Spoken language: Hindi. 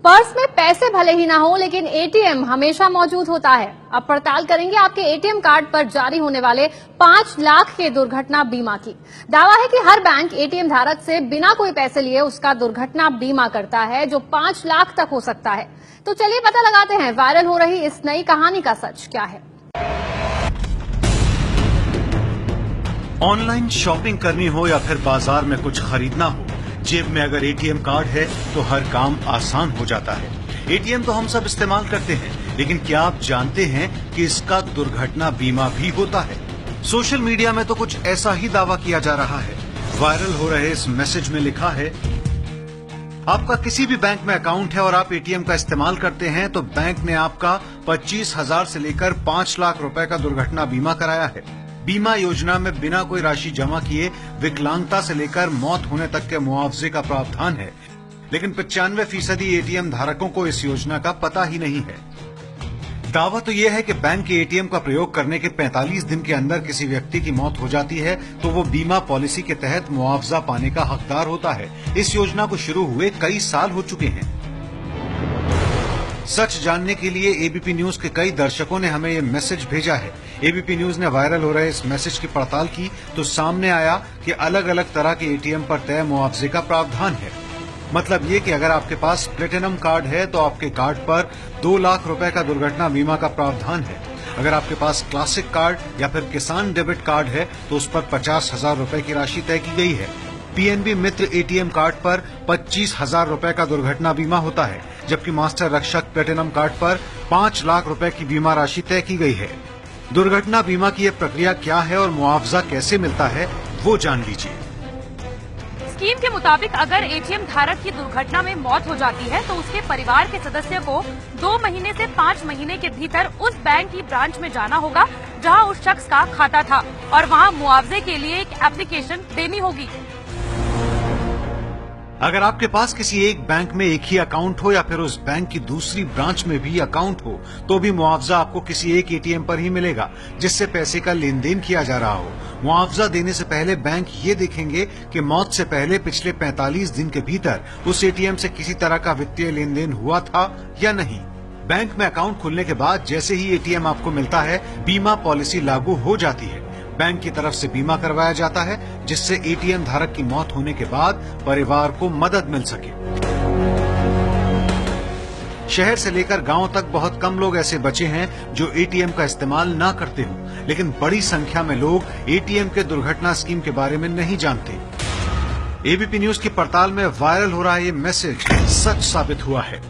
पर्स में पैसे भले ही ना हो, लेकिन एटीएम हमेशा मौजूद होता है। अब पड़ताल करेंगे आपके एटीएम कार्ड पर जारी होने वाले 5 लाख के दुर्घटना बीमा की। दावा है कि हर बैंक एटीएम धारक से बिना कोई पैसे लिए उसका दुर्घटना बीमा करता है, जो 5 लाख तक हो सकता है। तो चलिए पता लगाते हैं वायरल हो रही इस नई कहानी का सच क्या है। ऑनलाइन शॉपिंग करनी हो या फिर बाजार में कुछ खरीदना हो, जेब में अगर एटीएम कार्ड है तो हर काम आसान हो जाता है। एटीएम तो हम सब इस्तेमाल करते हैं, लेकिन क्या आप जानते हैं कि इसका दुर्घटना बीमा भी होता है? सोशल मीडिया में तो कुछ ऐसा ही दावा किया जा रहा है। वायरल हो रहे इस मैसेज में लिखा है, आपका किसी भी बैंक में अकाउंट है और आप एटीएम का इस्तेमाल करते हैं तो बैंक ने आपका 25,000 से लेकर 5 लाख रुपए का दुर्घटना बीमा कराया है। बीमा योजना में बिना कोई राशि जमा किए विकलांगता से लेकर मौत होने तक के मुआवजे का प्रावधान है, लेकिन 95% एटीएम धारकों को इस योजना का पता ही नहीं है। दावा तो यह है कि बैंक के एटीएम का प्रयोग करने के 45 दिन के अंदर किसी व्यक्ति की मौत हो जाती है तो वो बीमा पॉलिसी के तहत मुआवजा पाने का हकदार होता है। इस योजना को शुरू हुए कई साल हो चुके हैं। सच जानने के लिए एबीपी न्यूज के कई दर्शकों ने हमें ये मैसेज भेजा है। एबीपी न्यूज ने वायरल हो रहे इस मैसेज की पड़ताल की तो सामने आया कि अलग अलग तरह के एटीएम पर तय मुआवजे का प्रावधान है। मतलब ये कि अगर आपके पास प्लेटिनम कार्ड है तो आपके कार्ड पर 2 लाख रुपए का दुर्घटना बीमा का प्रावधान है। अगर आपके पास क्लासिक कार्ड या फिर किसान डेबिट कार्ड है तो उस पर 50,000 रुपए की राशि तय की गई है। पीएनबी मित्र एटीएम कार्ड पर 25,000 रुपए का दुर्घटना बीमा होता है, जबकि मास्टर रक्षक प्लेटिनम कार्ड पर 5 लाख रुपए की बीमा राशि तय की गई है। दुर्घटना बीमा की यह प्रक्रिया क्या है और मुआवजा कैसे मिलता है, वो जान लीजिए। स्कीम के मुताबिक अगर एटीएम धारक की दुर्घटना में मौत हो जाती है तो उसके परिवार के सदस्य को 2 महीने से 5 महीने के भीतर उस बैंक की ब्रांच में जाना होगा जहां उस शख्स का खाता था और वहां मुआवजे के लिए एक एप्लीकेशन देनी होगी। अगर आपके पास किसी एक बैंक में एक ही अकाउंट हो या फिर उस बैंक की दूसरी ब्रांच में भी अकाउंट हो तो भी मुआवजा आपको किसी एक एटीएम पर ही मिलेगा जिससे पैसे का लेन देन किया जा रहा हो। मुआवजा देने से पहले बैंक ये देखेंगे कि मौत से पहले पिछले 45 दिन के भीतर उस एटीएम से किसी तरह का वित्तीय लेन देन हुआ था या नहीं। बैंक में अकाउंट खुलने के बाद जैसे ही एटीएम आपको मिलता है, बीमा पॉलिसी लागू हो जाती है। बैंक की तरफ से बीमा करवाया जाता है जिससे एटीएम धारक की मौत होने के बाद परिवार को मदद मिल सके। शहर से लेकर गांव तक बहुत कम लोग ऐसे बचे हैं जो एटीएम का इस्तेमाल ना करते हो, लेकिन बड़ी संख्या में लोग एटीएम के दुर्घटना स्कीम के बारे में नहीं जानते। एबीपी न्यूज की पड़ताल में वायरल हो रहा ये मैसेज सच साबित हुआ है।